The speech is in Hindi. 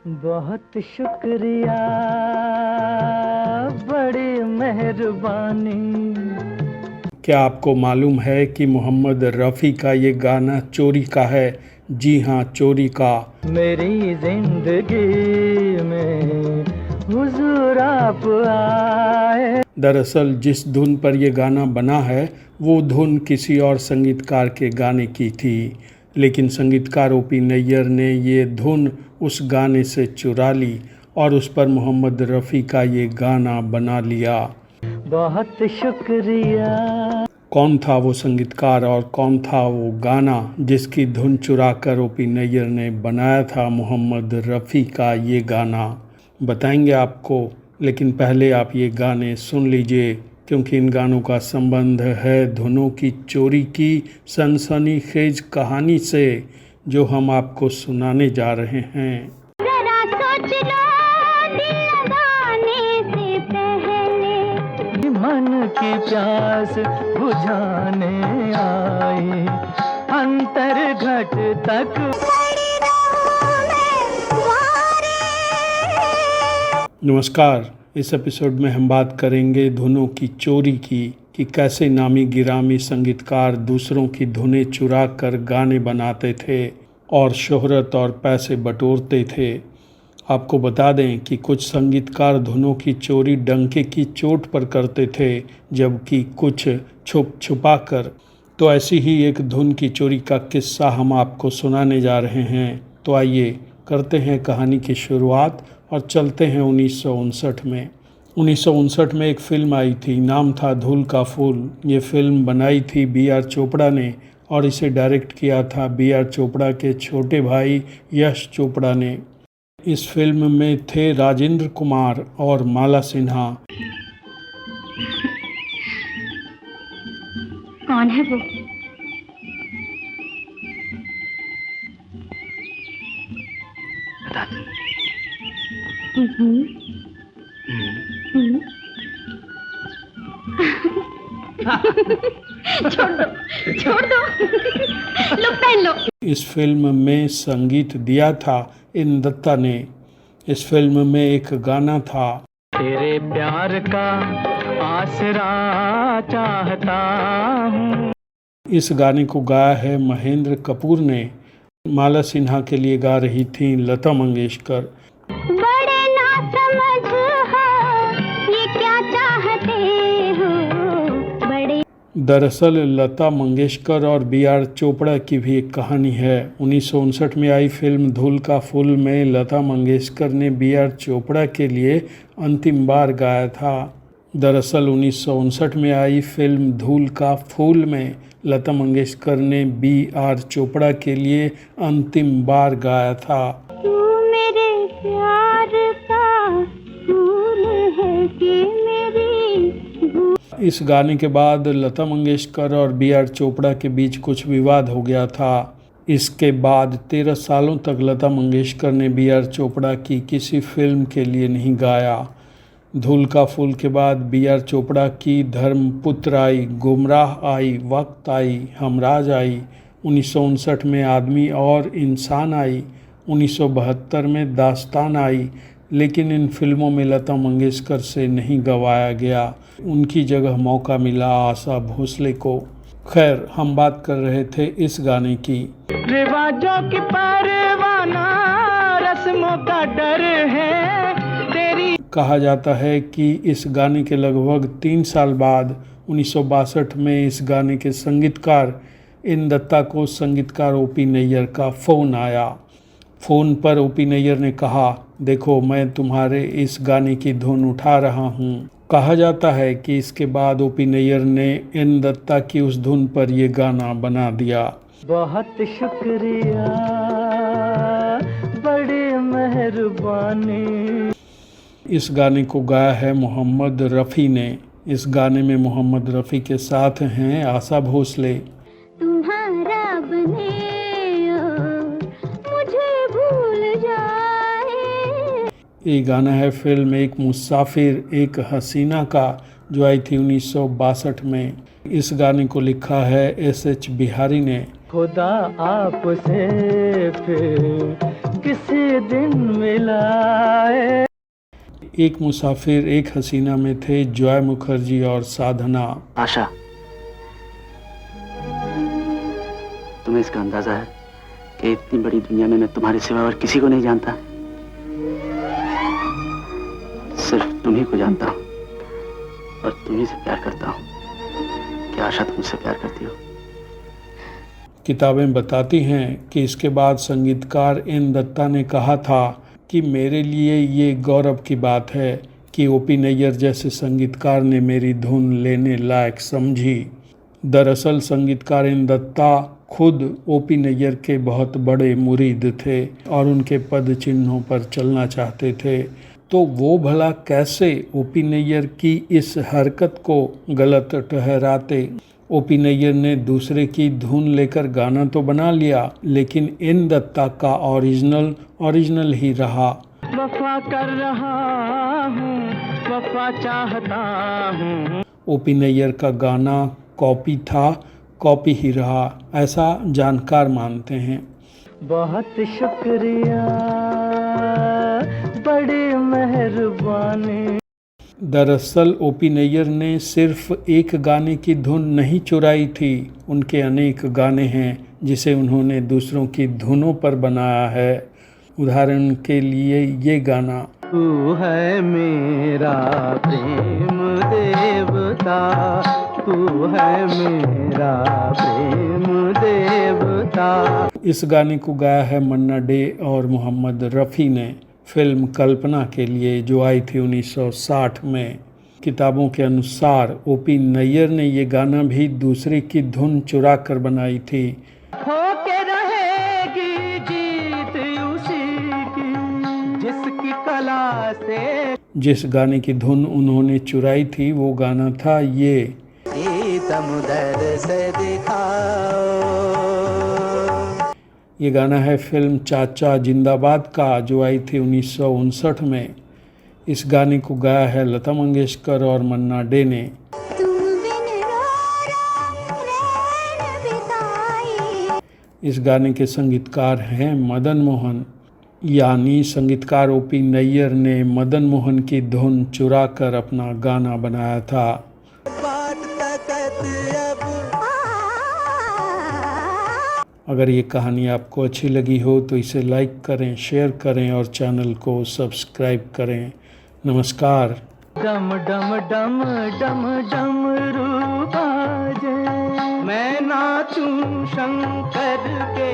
बहुत शुक्रिया, बड़ी मेहरबानी। क्या आपको मालूम है कि मोहम्मद रफ़ी का ये गाना चोरी का है? जी हाँ, चोरी का। मेरी जिंदगी में हुजूर आप आए। दरअसल जिस धुन पर यह गाना बना है वो धुन किसी और संगीतकार के गाने की थी, लेकिन संगीतकार ओ.पी. नैयर ने ये धुन उस गाने से चुरा ली और उस पर मोहम्मद रफ़ी का ये गाना बना लिया। बहुत शुक्रिया। कौन था वो संगीतकार और कौन था वो गाना जिसकी धुन चुरा कर ओ.पी. नैयर ने बनाया था मोहम्मद रफ़ी का ये गाना? बताएंगे आपको, लेकिन पहले आप ये गाने सुन लीजिए, क्योंकि इन गानों का संबंध है धुनों की चोरी की सनसनीखेज कहानी से, जो हम आपको सुनाने जा रहे हैं। जरा सोच लो, दिल लगाने से पहले मन की प्यास बुझाने आई, अंतर घट तक। नमस्कार, इस एपिसोड में हम बात करेंगे धुनों की चोरी की, कि कैसे नामी गिरामी संगीतकार दूसरों की धुनें चुरा कर गाने बनाते थे और शोहरत और पैसे बटोरते थे। आपको बता दें कि कुछ संगीतकार धुनों की चोरी डंके की चोट पर करते थे, जबकि कुछ छुप छुपा कर। तो ऐसी ही एक धुन की चोरी का किस्सा हम आपको सुनाने जा रहे हैं। तो आइए करते हैं कहानी की शुरुआत और चलते हैं 1959 में। 1959 में एक फिल्म आई थी, नाम था धूल का फूल। ये फिल्म बनाई थी बी.आर. चोपड़ा ने और इसे डायरेक्ट किया था बी.आर. चोपड़ा के छोटे भाई यश चोपड़ा ने। इस फिल्म में थे राजेंद्र कुमार और माला सिन्हा। कौन है वो? बता दो। छोड़ दो लो, पहन लो। इस फिल्म में संगीत दिया था इन दत्ता ने। इस फिल्म में एक गाना था, तेरे प्यार का आसरा चाहता हूँ। इस गाने को गाया है महेंद्र कपूर ने। माला सिन्हा के लिए गा रही थी लता मंगेशकर। बड़े ना समझ हो, ये क्या चाहते हो बड़े। दरअसल लता मंगेशकर और बी.आर. चोपड़ा की भी एक कहानी है। 1959 में आई फिल्म धूल का फूल में लता मंगेशकर ने बी.आर. चोपड़ा के लिए अंतिम बार गाया था। दरअसल 1959 में आई फिल्म धूल का फूल में लता मंगेशकर ने बी.आर. चोपड़ा के लिए अंतिम बार गाया था। तू मेरे प्यार का फूल है कि मेरी। इस गाने के बाद लता मंगेशकर और बी.आर. चोपड़ा के बीच कुछ विवाद हो गया था। इसके बाद 13 सालों तक लता मंगेशकर ने बी.आर. चोपड़ा की किसी फिल्म के लिए नहीं गाया। धूल का फूल के बाद बी.आर. चोपड़ा की धर्मपुत्र आई, गुमराह आई, वक्त आई, हमराज आई। 1959 में आदमी और इंसान आई। 1972 में दास्तान आई। लेकिन इन फिल्मों में लता मंगेशकर से नहीं गवाया गया। उनकी जगह मौका मिला आशा भोसले को। खैर, हम बात कर रहे थे इस गाने की। रिवाजों की परवाना, रस्मों का डर है तेरी। कहा जाता है कि इस गाने के लगभग 3 साल बाद 1962 में इस गाने के संगीतकार इन दत्ता को संगीतकार ओ.पी. नैयर का फ़ोन आया। फ़ोन पर ओ.पी. नैयर ने कहा, देखो मैं तुम्हारे इस गाने की धुन उठा रहा हूँ। कहा जाता है कि इसके बाद ओ.पी. नैयर ने इन दत्ता की उस धुन पर ये गाना बना दिया। बहुत शुक्रिया, बड़ी मेहरबानी। इस गाने को गाया है मोहम्मद रफ़ी ने। इस गाने में मोहम्मद रफ़ी के साथ हैं आशा भोसले। तुम्हारा बने मुझे भूल जाए। ये गाना है फिल्म एक मुसाफिर एक हसीना का, जो आई थी 1962 में। इस गाने को लिखा है S.H. बिहारी ने। खुदा आपसे फिर किस दिन मिला है। एक मुसाफिर एक हसीना में थे जॉय मुखर्जी और साधना। आशा, तुम्हें इसका अंदाजा है कि इतनी बड़ी दुनिया में मैं तुम्हारे सिवा और किसी को नहीं जानता, सिर्फ तुम ही को जानता हूँ और तुम ही से प्यार करता हूँ। क्या आशा तुम मुझसे प्यार करती हो? किताबें बताती हैं कि इसके बाद संगीतकार एन दत्ता ने कहा था कि मेरे लिए ये गौरव की बात है कि ओपी नैयर जैसे संगीतकार ने मेरी धुन लेने लायक समझी। दरअसल संगीतकार एन दत्ता खुद ओपी नैयर के बहुत बड़े मुरीद थे और उनके पद चिन्हों पर चलना चाहते थे। तो वो भला कैसे ओपी नैयर की इस हरकत को गलत ठहराते। ओपी नैयर ने दूसरे की धुन लेकर गाना तो बना लिया, लेकिन एन दत्ता का ओरिजिनल ही रहा। वफा कर रहा हूँ, वफा चाहता हूँ। ओपी नैयर का गाना कॉपी था, कॉपी ही रहा, ऐसा जानकार मानते हैं। बहुत शुक्रिया, बड़ी मेहरबानी। दरअसल ओपी नैयर ने सिर्फ एक गाने की धुन नहीं चुराई थी, उनके अनेक गाने हैं जिसे उन्होंने दूसरों की धुनों पर बनाया है। उदाहरण के लिए ये गाना। तू है मेरा प्रेम देवता, तू है मेरा प्रेम देवता। इस गाने को गाया है मन्ना डे और मोहम्मद रफ़ी ने फिल्म कल्पना के लिए, जो आई थी 1960 में। किताबों के अनुसार ओपी नैयर ने ये गाना भी दूसरे की धुन चुरा कर बनाई थी। होके रहेगी जीत उसी की, जिसकी कला से। जिस गाने की धुन उन्होंने चुराई थी वो गाना था ये। समुद्र से दिखाओ। ये गाना है फिल्म चाचा जिंदाबाद का, जो आई थी 1959 में। इस गाने को गाया है लता मंगेशकर और मन्ना डे ने। इस गाने के संगीतकार हैं मदन मोहन, यानी संगीतकार ओपी नैयर ने मदन मोहन की धुन चुरा कर अपना गाना बनाया था। अगर ये कहानी आपको अच्छी लगी हो तो इसे लाइक करें, शेयर करें और चैनल को सब्सक्राइब करें। नमस्कार। डम डम डम डम डम रू बाजे, मैं नाचूं शंकर के